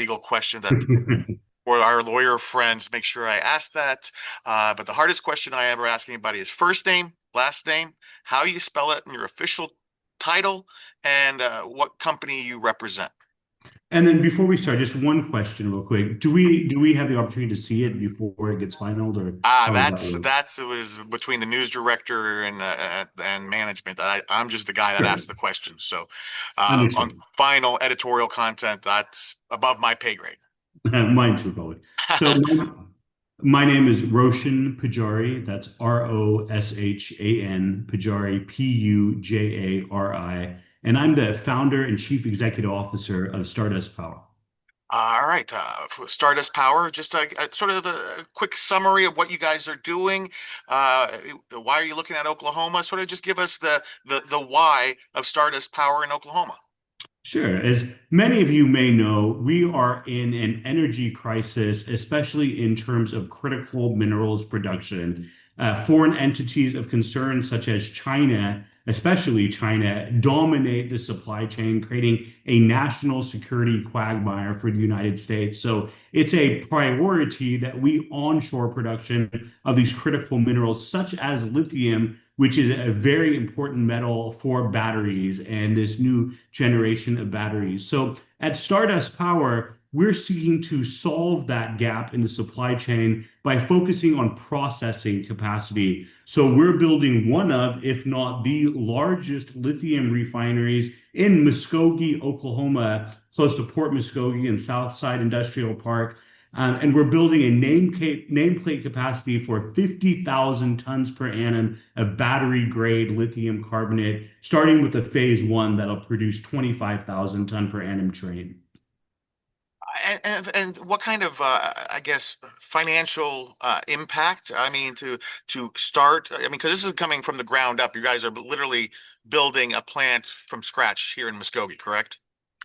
legal question that for our lawyer friends, make sure I ask that. But the hardest question I ever ask anybody is first name, last name, how you spell it, and your official title, and what company you represent. And then before we start, just one question real quick. Do we have the opportunity to see it before it gets finalized, or how does that work? That's it was between the news director and management. I'm just the guy that Sure. asked the questions. So on Understood. final editorial content, that's above my pay grade. Mine too, probably. So my name is Roshan Pujari. That's Roshan Pujari, Pujari. And I'm the founder and chief executive officer of Stardust Power. All right, for Stardust Power, just a sort of a quick summary of what you guys are doing. Uh, why are you looking at Oklahoma? Sort of just give us the why of Stardust Power in Oklahoma. Sure. As many of you may know, we are in an energy crisis, especially in terms of critical minerals production. Foreign entities of concern, such as China, especially China, dominate the supply chain, creating a national security quagmire for the United States. So it's a priority that we onshore production of these critical minerals, such as lithium, which is a very important metal for batteries and this new generation of batteries. So at Stardust Power, we're seeking to solve that gap in the supply chain by focusing on processing capacity. So we're building one of, if not the largest lithium refineries in Muskogee, Oklahoma, close to Port Muskogee and Southside Industrial Park. And we're building a nameplate capacity for 50,000 tons per annum of battery grade lithium carbonate, starting with the phase one that'll produce 25,000 ton per annum train. And what kind of I guess financial impact? I mean, to start. I mean, because this is coming from the ground up. You guys are literally building a plant from scratch here in Muskogee, correct?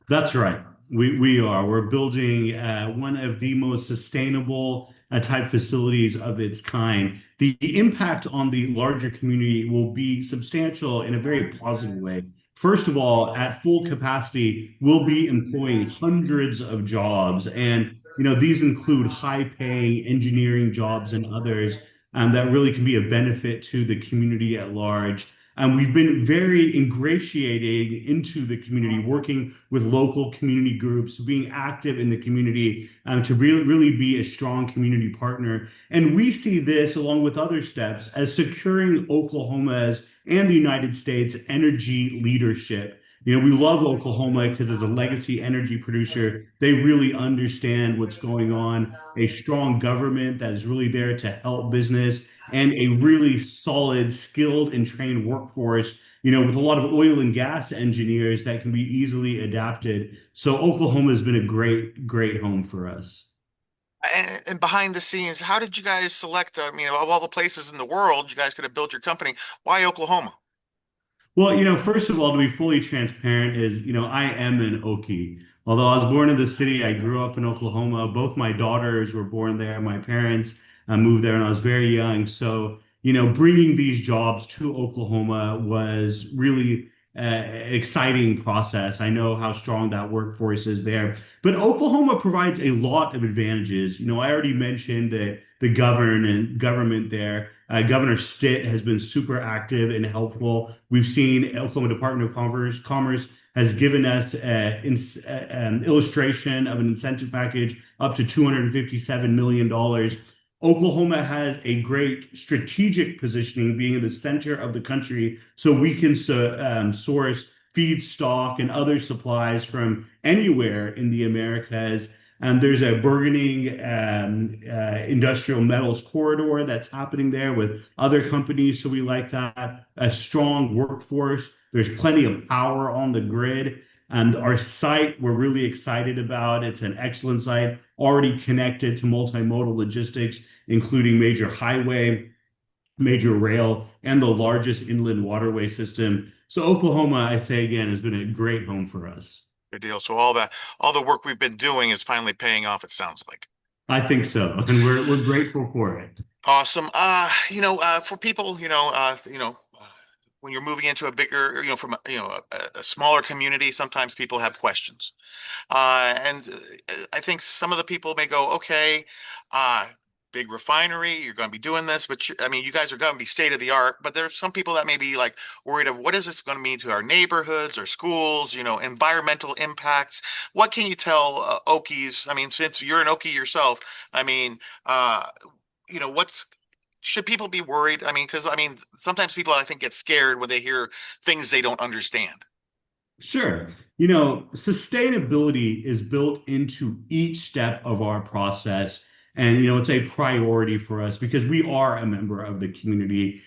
That's right. We are. We're building one of the most sustainable type facilities of its kind. The impact on the larger community will be substantial in a very positive way. First of all, at full capacity, we'll be employing hundreds of jobs, and these include high-paying engineering jobs and others that really can be a benefit to the community at large. We've been very ingratiating into the community, working with local community groups, being active in the community to really be a strong community partner. And we see this, along with other steps, as securing Oklahoma's and the United States energy leadership. We love Oklahoma because as a legacy energy producer, they really understand what's going on, a strong government that is really there to help business, and a really solid, skilled, and trained workforce, with a lot of oil and gas engineers that can be easily adapted. So Oklahoma has been a great, great home for us. And behind the scenes, how did you guys select? I mean, of all the places in the world you guys could have built your company, why Oklahoma? Well, first of all, to be fully transparent, I am an Okie. Although I was born in the city, I grew up in Oklahoma. Both my daughters were born there. My parents moved there when I was very young. So, bringing these jobs to Oklahoma was really an exciting process. I know how strong that workforce is there. But Oklahoma provides a lot of advantages. I already mentioned that the government there. Governor Stitt has been super active and helpful. We've seen Oklahoma Department of Commerce has given us an illustration of an incentive package up to $257 million. Oklahoma has a great strategic positioning, being in the center of the country, so we can source feedstock and other supplies from anywhere in the Americas. There's a burgeoning industrial metals corridor that's happening there with other companies. So we like that. A strong workforce. There's plenty of power on the grid. And our site, we're really excited about. It's an excellent site, already connected to multimodal logistics, including major highway, major rail, and the largest inland waterway system. So Oklahoma, I say again, has been a great home for us. Good deal. So all the work we've been doing is finally paying off, it sounds like. I think so, and we're grateful for it. Awesome. For people, when you're moving into a bigger, from a smaller community, sometimes people have questions. And I think some of the people may go, okay, uh, big refinery, you're going to be doing this, but I mean, you guys are going to be state of the art. But there's some people that may be like worried of what is this going to mean to our neighborhoods or schools, environmental impacts. What can you tell Okies? I mean, since you're an Okie yourself, I mean, what's should people be worried? I mean, because I mean, sometimes people I think get scared when they hear things they don't understand. Sure. Sustainability is built into each step of our process. And, it's a priority for us because we are a member of the community.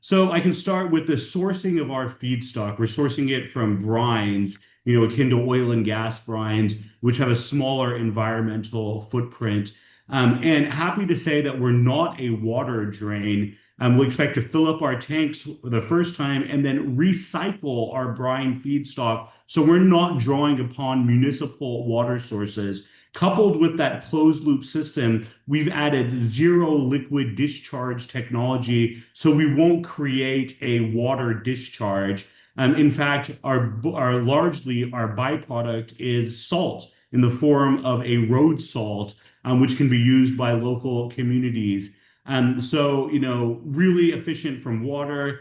So I can start with the sourcing of our feedstock. We're sourcing it from brines, akin to oil and gas brines, which have a smaller environmental footprint. And happy to say that we're not a water drain. We expect to fill up our tanks the first time and then recycle our brine feedstock. So we're not drawing upon municipal water sources. Coupled with that closed loop system, we've added zero liquid discharge technology so we won't create a water discharge. In fact, our largely our byproduct is salt in the form of a road salt, which can be used by local communities. Really efficient from water.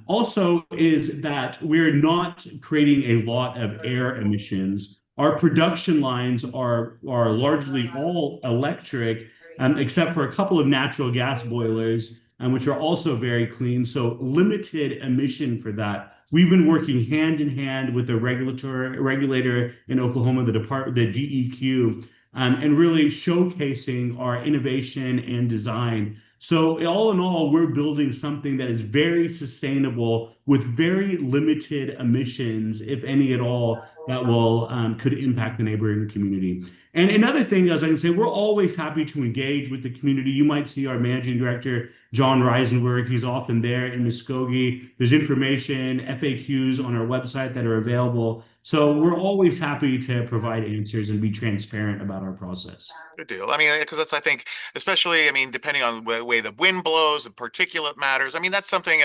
Also, is that we're not creating a lot of air emissions. Our production lines are largely all electric, except for a couple of natural gas boilers, which are also very clean. So limited emission for that. We've been working hand in hand with the regulator in Oklahoma, the DEQ, and really showcasing our innovation and design. So, all in all, we're building something that is very sustainable with very limited emissions, if any at all, that will could impact the neighboring community. And another thing, as I can say, we're always happy to engage with the community. You might see our managing director, John Reisenberg. He's often there in Muskogee. There's information, FAQs on our website that are available. So we're always happy to provide answers and be transparent about our process. Good deal. I mean, because that's, I think, especially, I mean, depending on the way the wind blows, the particulate matters. I mean, that's something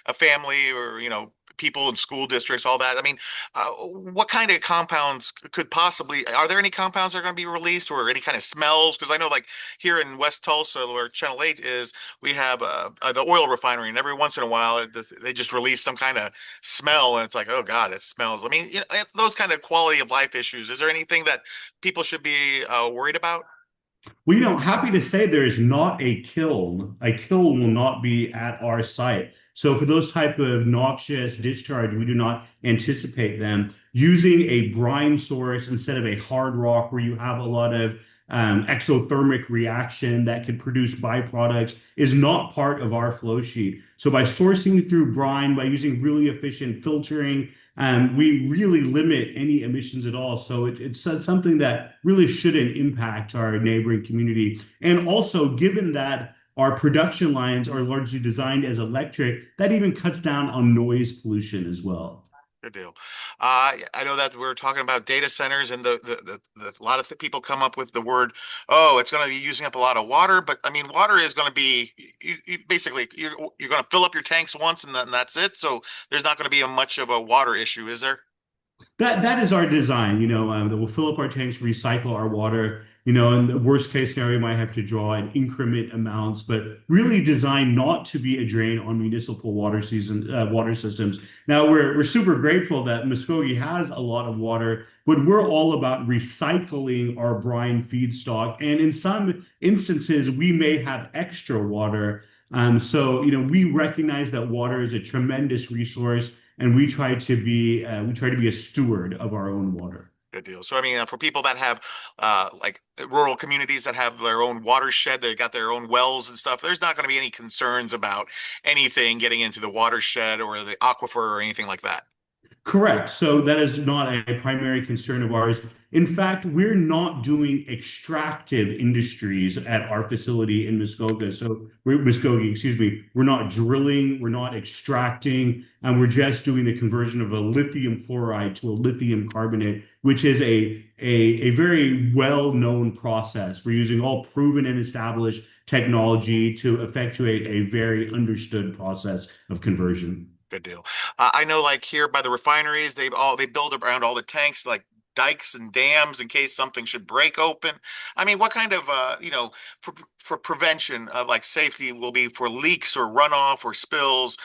a family or, people in school districts, all that. I mean, what kind of compounds could possibly, are there any compounds that are going to be released or any kind of smells? Because I know, like, here in West Tulsa, where Channel 8 is, we have the oil refinery, and every once in a while, they just release some kind of smell, and it's like, oh God, it smells. I mean, those kind of quality of life issues. Is there anything that people should be worried about? Well, happy to say there is not a kiln. A kiln will not be at our site. So for those type of noxious discharge, we do not anticipate them. Using a brine source instead of a hard rock where you have a lot of exothermic reaction that could produce byproducts is not part of our flow sheet. So by sourcing through brine, by using really efficient filtering, we really limit any emissions at all. So it's something that really shouldn't impact our neighboring community. And also, given that our production lines are largely designed as electric, that even cuts down on noise pollution as well. Good deal. I know that we're talking about data centers, and a lot of people come up with the word, oh, it's going to be using up a lot of water. But I mean, water is going to be basically you're going to fill up your tanks once, and then that's it. So there's not going to be much of a water issue, is there? That is our design, that we'll fill up our tanks, recycle our water, in the worst case scenario, we might have to draw in increment amounts, but really designed not to be a drain on municipal water systems. Now we're super grateful that Muskogee has a lot of water, but we're all about recycling our brine feedstock, and in some instances, we may have extra water. We recognize that water is a tremendous resource, and we try to be a steward of our own water. Good deal. So I mean, for people that have like rural communities that have their own watershed, they got their own wells and stuff. There's not going to be any concerns about anything getting into the watershed or the aquifer or anything like that. Correct. So that is not a primary concern of ours. In fact, we're not doing extractive industries at our facility in Muskogee. Muskogee, excuse me. We're not drilling, we're not extracting, and we're just doing the conversion of a lithium chloride to a lithium carbonate, which is a very well-known process. We're using all proven and established technology to effectuate a very understood process of conversion. Good deal. I know, like here by the refineries, they build around all the tanks, like dikes and dams, in case something should break open. I mean, what kind of for prevention of like safety will be for leaks or runoff or spills,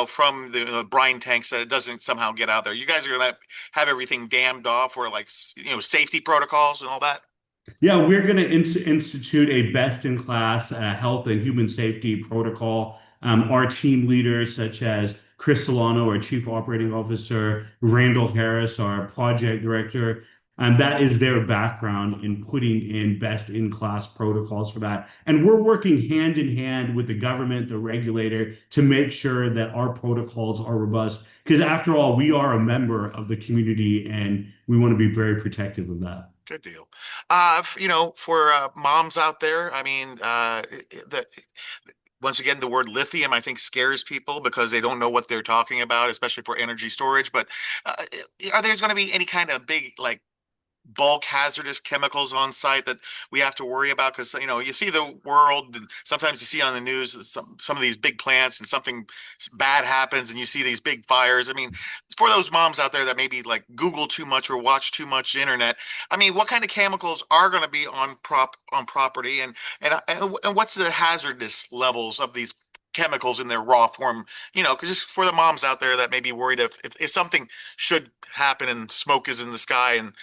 from the brine tanks that it doesn't somehow get out there. You guys are gonna have everything dammed off, or like safety protocols and all that. Yeah, we're going to institute a best-in-class health and human safety protocol. Our team leaders, such as Chris Solano, our Chief Operating Officer, Randall Harris, our Project Director, that is their background in putting in best-in-class protocols for that. And we're working hand in hand with the government, the regulator, to make sure that our protocols are robust. Because after all, we are a member of the community, and we want to be very protective of that. Good deal. For moms out there, I mean, the once again, the word lithium, I think, scares people because they don't know what they're talking about, especially for energy storage. But uh, are there going to be any kind of big, like, bulk hazardous chemicals on site that we have to worry about? Because you see the world, and sometimes you see on the news some of these big plants, and something bad happens, and you see these big fires. I mean, for those moms out there that maybe like Google too much or watch too much internet, I mean, what kind of chemicals are going to be on property, and what's the hazardous levels of these chemicals in their raw form? Because just for the moms out there that may be worried if something should happen and smoke is in the sky, and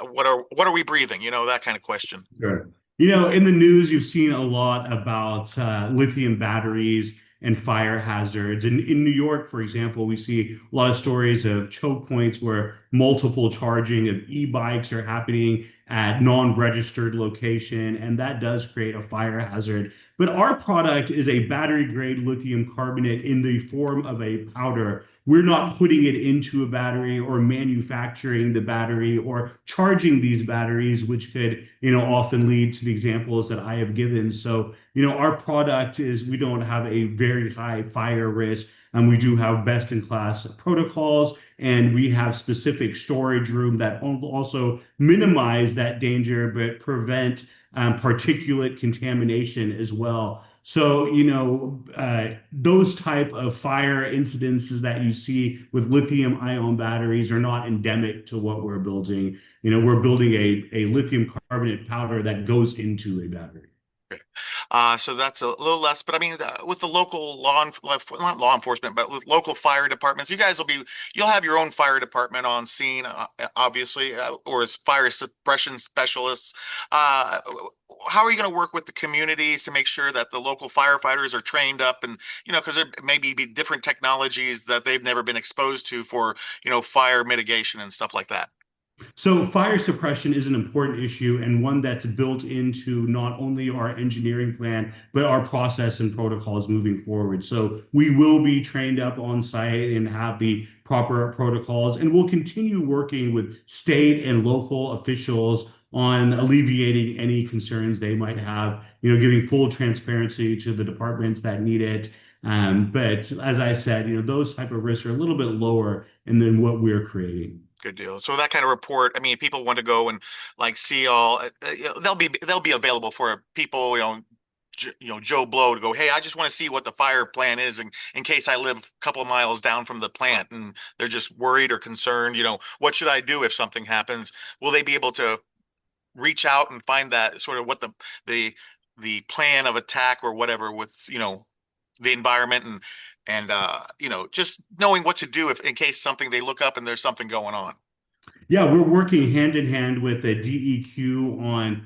what are we breathing? That kind of question. Sure. In the news, you've seen a lot about lithium batteries and fire hazards. And in New York, for example, we see a lot of stories of choke points where multiple charging of e-bikes are happening at non-registered location, and that does create a fire hazard. But our product is a battery-grade lithium carbonate in the form of a powder. We're not putting it into a battery or manufacturing the battery or charging these batteries, which could, often lead to the examples that I have given. So, our product is we don't have a very high fire risk, and we do have best in class protocols, and we have specific storage room that also minimize that danger but prevent particulate contamination as well. So, those type of fire incidences that you see with lithium ion batteries are not endemic to what we're building. We're building a lithium carbonate powder that goes into a battery. Okay. So that's a little less, but I mean, with the local not law enforcement, but with local fire departments, you'll have your own fire department on scene, obviously, or as fire suppression specialists. Uh, how are you going to work with the communities to make sure that the local firefighters are trained up, and, because there may be different technologies that they've never been exposed to for, fire mitigation and stuff like that? So fire suppression is an important issue and one that's built into not only our engineering plan, but our process and protocols moving forward. So we will be trained up on site and have the proper protocols, and we'll continue working with state and local officials on alleviating any concerns they might have, giving full transparency to the departments that need it. But as I said, those type of risks are a little bit lower and than what we're creating. Good deal. So that kind of report, I mean, if people want to go and like see all, they'll be available for people, Joe Blow to go, hey, I just want to see what the fire plan is, in case I live a couple of miles down from the plant and they're just worried or concerned, what should I do if something happens? Will they be able to reach out and find that sort of what the the plan of attack or whatever with, the environment, and just knowing what to do if in case something they look up and there's something going on? Yeah, we're working hand in hand with the DEQ on,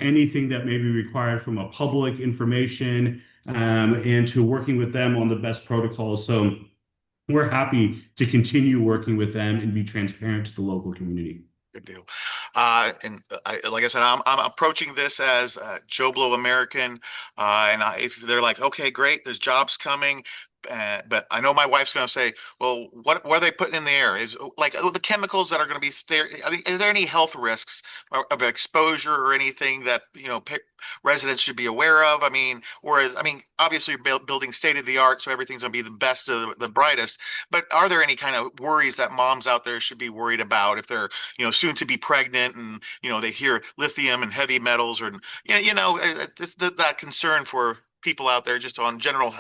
anything that may be required from a public information, and to working with them on the best protocols. So we're happy to continue working with them and be transparent to the local community. Good deal. Like I said, I'm approaching this as Joe Blow American, if they're like, okay, great, there's jobs coming. But I know my wife's going to say, "Well, what are they putting in the air? Is like the chemicals that are going to be there? I mean, are there any health risks of exposure or anything that residents should be aware of? I mean, whereas I mean, obviously you're building state of the art, so everything's going to be the best of the brightest. But are there any kind of worries that moms out there should be worried about if they're soon to be pregnant and they hear lithium and heavy metals or that concern for people out there just on general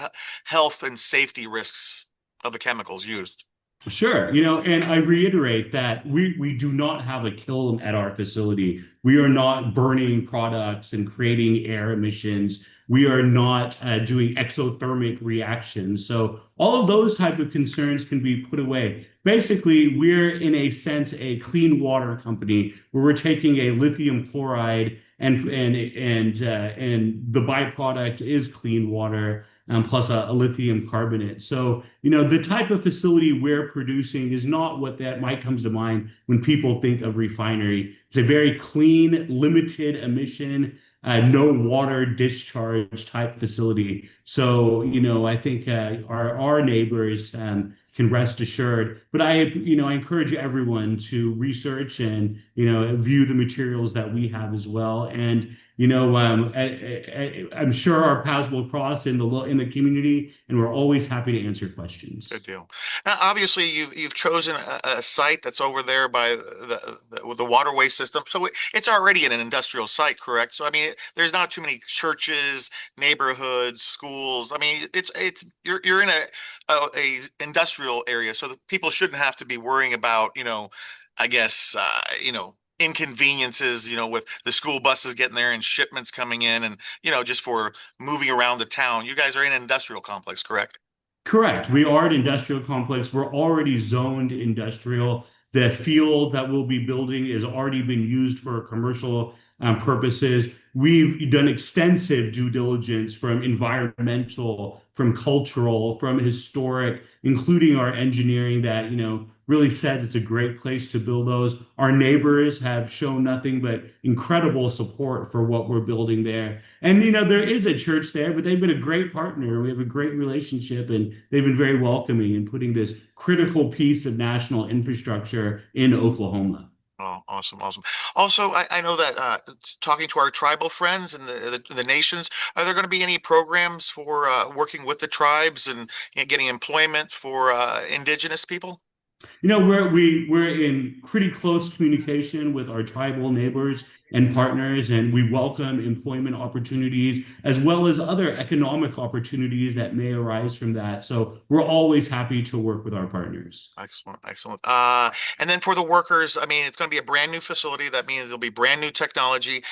health and safety risks of the chemicals used. Sure, and I reiterate that we do not have a kiln at our facility. We are not burning products and creating air emissions. We are not doing exothermic reactions. So all of those type of concerns can be put away. Basically, we're in a sense a clean water company where we're taking a lithium chloride and the byproduct is clean water plus a lithium carbonate. So, the type of facility we're producing is not what that might comes to mind when people think of refinery. It's a very clean, limited emission, no water discharge type facility. So, I think our neighbors can rest assured. But I encourage everyone to research and view the materials that we have as well. And I'm sure our paths will cross in the community, and we're always happy to answer Good questions. deal. Now, obviously, you've chosen a site that's over there by with the waterway system, so it's already an industrial site, correct? So, I mean, there's not too many churches, neighborhoods, schools. I mean, it's you're in a industrial area, so that people shouldn't have to be worrying about, I guess, inconveniences, with the school buses getting there and shipments coming in, and just for moving around the town. You guys are in an industrial complex, correct? Correct. We are an industrial complex. We're already zoned industrial. The field that we'll be building has already been used for commercial purposes. We've done extensive due diligence from environmental, from cultural, from historic, including our engineering that, really says it's a great place to build those. Our neighbors have shown nothing but incredible support for what we're building there. And there is a church there, but they've been a great partner. We have a great relationship, and they've been very welcoming in putting this critical piece of national infrastructure in Oklahoma. Oh, awesome, awesome. Also, I know that talking to our tribal friends and the nations, are there going to be any programs for working with the tribes and getting employment for indigenous people? We're in pretty close communication with our tribal neighbors and partners, and we welcome employment opportunities as well as other economic opportunities that may arise from that. So we're always happy to work with our partners. Excellent, excellent. And then for the workers, I mean, it's going to be a brand new facility. That means there'll be brand new technology.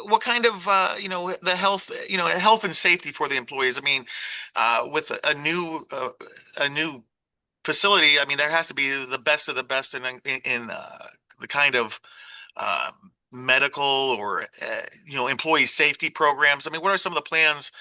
What kind of, the health and safety for the employees? I mean, with a new facility, I mean, there has to be the best of the best in the kind of uh, medical or employee safety programs. I mean, what are some of the plans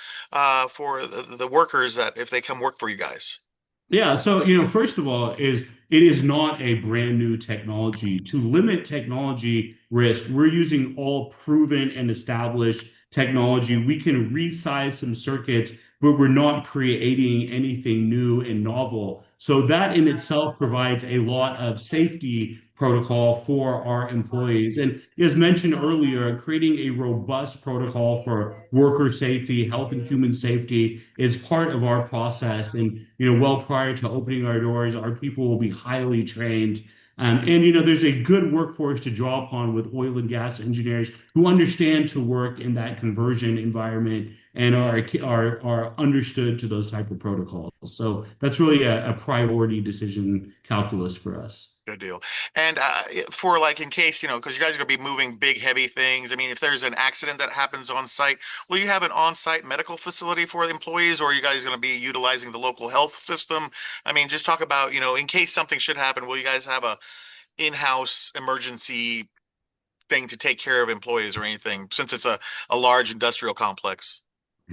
for the workers that if they come work for you guys? Yeah, so first of all, it is not a brand new technology. To limit technology risk, we're using all proven and established technology. We can resize some circuits, but we're not creating anything new and novel. So that in itself provides a lot of safety protocol for our employees. And as mentioned earlier, creating a robust protocol for worker safety, health and human safety is part of our process. And well prior to opening our doors, our people will be highly trained. And there's a good workforce to draw upon with oil and gas engineers who understand to work in that conversion environment and are understood to those type of protocols. So that's really a priority decision calculus for us. Good deal. And for like in case, because you guys are going to be moving big, heavy things. I mean, if there's an accident that happens on site, will you have an on-site medical facility for the employees, or are you guys going to be utilizing the local health system? I mean, just talk about, in case something should happen, will you guys have a in-house emergency thing to take care of employees or anything, since it's a large industrial complex?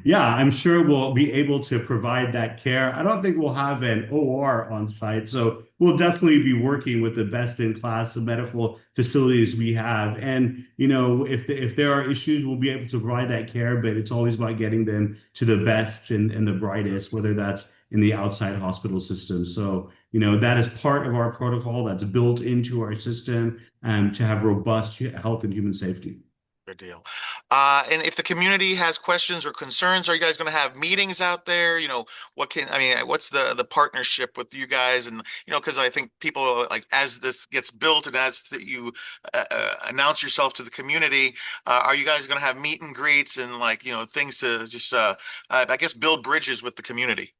Yeah, I'm sure we'll be able to provide that care. I don't think we'll have an OR on site, so we'll definitely be working with the best in class of medical facilities we have. And if there are issues, we'll be able to provide that care, but it's always about getting them to the best and the brightest, whether that's in the outside hospital system. So, that is part of our protocol that's built into our system to have robust health and human safety. Good deal. And if the community has questions or concerns, are you guys going to have meetings out there? I mean, what's the partnership with you guys? And, because I think people like as this gets built and as you announce yourself to the community, are you guys going to have meet and greets and like, things to just, I guess, build bridges with the community?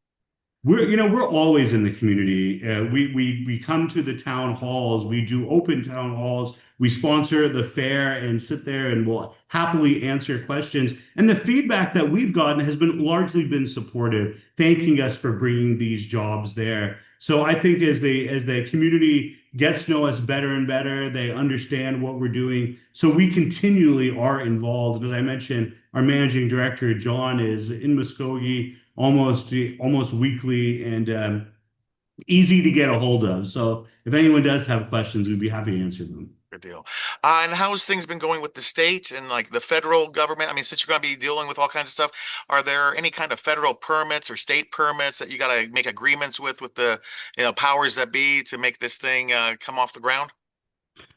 We're always in the community. We come to the town halls. We do open town halls. We sponsor the fair and sit there and we'll happily answer questions. And the feedback that we've gotten has been largely been supportive, thanking us for bringing these jobs there. So I think as the community gets to know us better and better, they understand what we're doing. So we continually are involved. As I mentioned, our managing director, John, is in Muskogee almost weekly and easy to get a hold of. So if anyone does have questions, we'd be happy to answer them. Good deal. And how has things been going with the state and like the federal government? I mean, since you're going to be dealing with all kinds of stuff, are there any kind of federal permits or state permits that you got to make agreements with the, powers that be to make this thing come off the ground?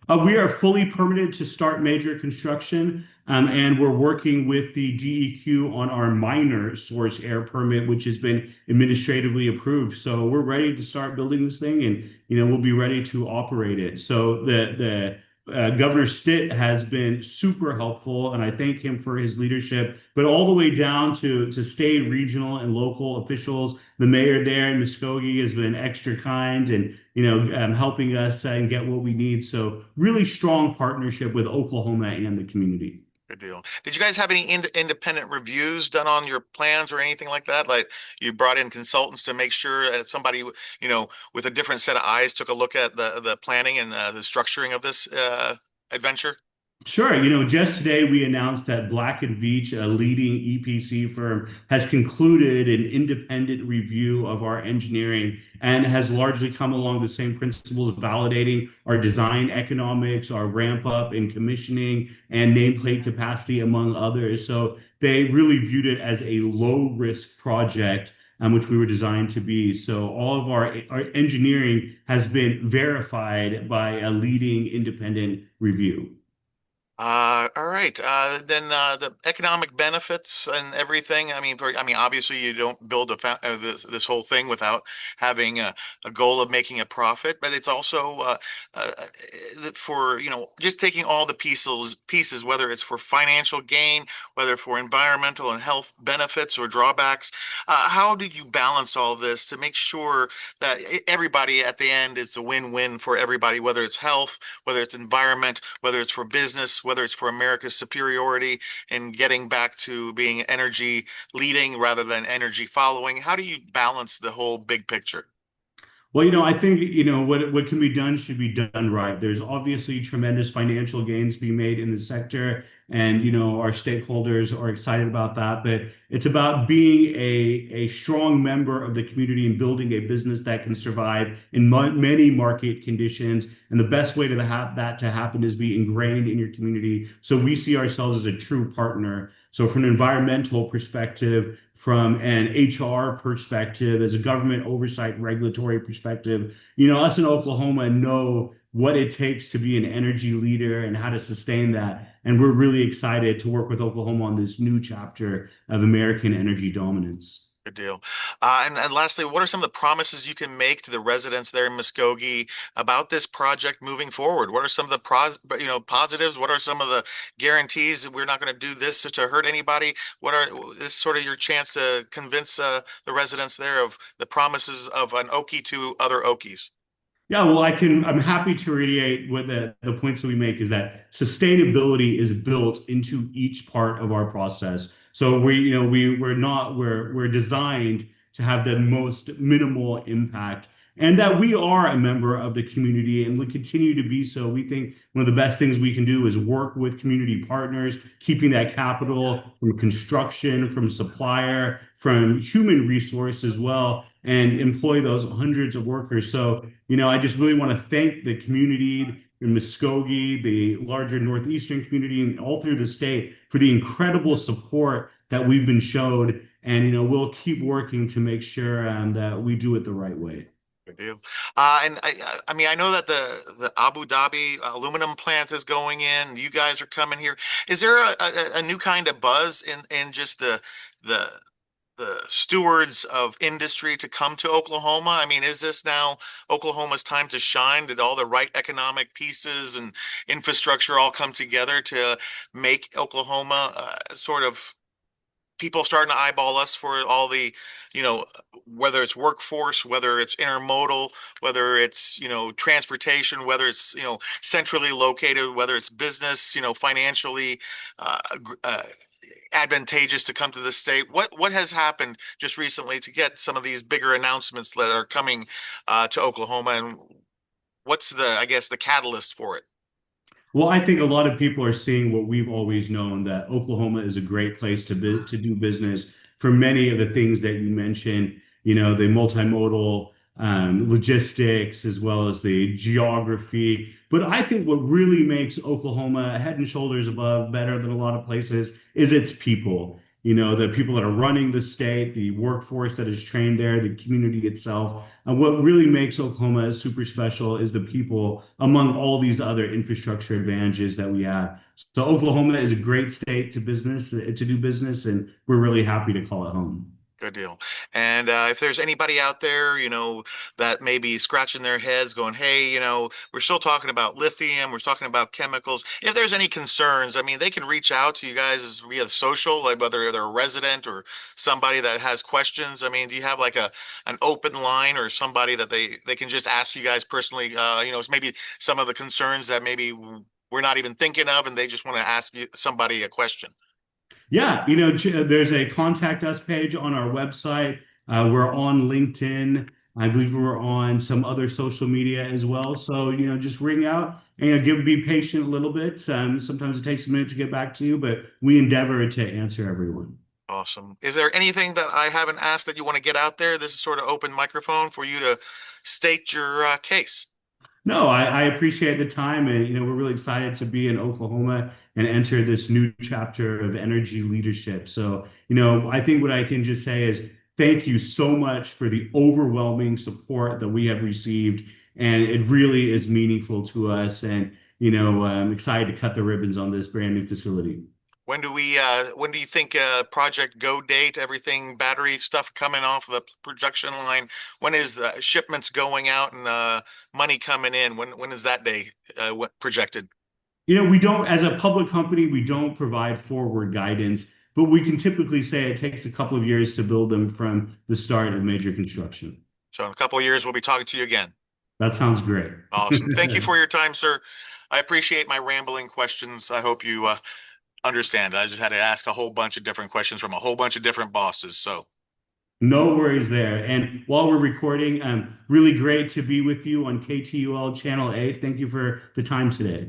We are fully permitted to start major construction, and we're working with the DEQ on our minor source air permit, which has been administratively approved. So we're ready to start building this thing, and we'll be ready to operate it. So the Governor Stitt has been super helpful, and I thank him for his leadership. But all the way down to state, regional, and local officials, the mayor there in Muskogee has been extra kind and helping us and get what we need. So really strong partnership with Oklahoma and the community. Good deal. Did you guys have any independent reviews done on your plans or anything like that? Like you brought in consultants to make sure that somebody, with a different set of eyes took a look at the planning and the structuring of this adventure? Sure. Just today we announced that Black& Veatch, a leading EPC firm, has concluded an independent review of our engineering and has largely come along the same principles, validating our design economics, our ramp up and commissioning, and nameplate capacity, among others. So they really viewed it as a low risk project. Which we were designed to be. So all of our engineering has been verified by a leading independent review. All right. Then the economic benefits and everything. I mean, obviously, you don't build this whole thing without having a goal of making a profit. But it's also for just taking all the pieces, whether it's for financial gain, whether for environmental and health benefits or drawbacks. How do you balance all this to make sure that everybody at the end is a win-win for everybody, whether it's health, whether it's environment, whether it's for business, whether it's for America's superiority and getting back to being energy leading rather than energy following? How do you balance the whole big picture? Well, I think, what can be done should be done right. There's obviously tremendous financial gains to be made in the sector, and our stakeholders are excited about that. But it's about being a strong member of the community and building a business that can survive in many market conditions. And the best way to have that to happen is be ingrained in your community. So we see ourselves as a true partner. So from an environmental perspective, from an HR perspective, as a government oversight regulatory perspective, us in Oklahoma know what it takes to be an energy leader and how to sustain that. And we're really excited to work with Oklahoma on this new chapter of American energy dominance. Good deal. And lastly, what are some of the promises you can make to the residents there in Muskogee about this project moving forward? What are some of the positives? What are some of the guarantees that we're not going to do this to hurt anybody? This is sort of your chance to convince the residents there of the promises of an Okie to other Okies. Yeah, well, I'm happy to reiterate what the points that we make is that sustainability is built into each part of our process. So we're designed to have the most minimal impact and that we are a member of the community and will continue to be so. We think one of the best things we can do is work with community partners, keeping that capital from construction, from supplier, from human resource as well, and employ those hundreds of workers. So, I just really want to thank the community in Muskogee, the larger Northeastern community, and all through the state for the incredible support that we've been showed And, we'll keep working to make sure that we do it the right way. Good deal. And I mean, I know that the Abu Dhabi aluminum plant is going in. You guys are coming here. Is there a new kind of buzz in just the the stewards of industry to come to Oklahoma? I mean, is this now Oklahoma's time to shine? Did all the right economic pieces and infrastructure all come together to make Oklahoma sort of people starting to eyeball us for all the, you know, whether it's workforce, whether it's intermodal, whether it's, transportation, whether it's, centrally located, whether it's business, financially uh, uh, advantageous to come to the state. What has happened just recently to get some of these bigger announcements that are coming to Oklahoma, and what's I guess, the catalyst for it? Well, I think a lot of people are seeing what we've always known, that Oklahoma is a great place to do business for many of the things that you mentioned, the multimodal logistics as well as the geography. But I think what really makes Oklahoma head and shoulders above, better than a lot of places, is its people. The people that are running the state, the workforce that is trained there, the community itself. And what really makes Oklahoma super special is the people among all these other infrastructure advantages that we have. So Oklahoma is a great state to do business, and we're really happy to call it home. Good deal. And if there's anybody out there, that may be scratching their heads going, hey, we're still talking about lithium, we're talking about chemicals. If there's any concerns, I mean, they can reach out to you guys via social, like whether they're a resident or somebody that has questions. I mean, do you have like an open line or somebody that they can just ask you guys personally, maybe some of the concerns that maybe we're not even thinking of, and they just want to ask you somebody a question? Yeah, there's a contact us page on our website. We're on LinkedIn. I believe we're on some other social media as well. So, just ring out and be patient a little bit. Sometimes it takes a minute to get back to you, but we endeavor to answer everyone. Awesome. Is there anything that I haven't asked that you want to get out there? This is sort of open microphone for you to state your case. No, I appreciate the time, and we're really excited to be in Oklahoma and enter this new chapter of energy leadership. So, I think what I can just say is thank you so much for the overwhelming support that we have received, and it really is meaningful to us. And I'm excited to cut the ribbons on this brand new facility. When do you think project go date, everything battery stuff coming off the production line? When is the shipments going out and money coming in? When is that day projected? We don't, as a public company, we don't provide forward guidance, but we can typically say it takes a couple of years to build them from the start of major construction. So in a couple of years, we'll be talking to you again. That sounds great. Awesome. Thank you for your time, sir. I appreciate my rambling questions. I hope you understand. I just had to ask a whole bunch of different questions from a whole bunch of different bosses. So, No worries there. And while we're recording, really great to be with you on KTUL Channel 8. Thank you for the time today.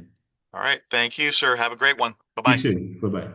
all right. Thank you, sir. Have a great one. Bye You bye. too. Bye bye.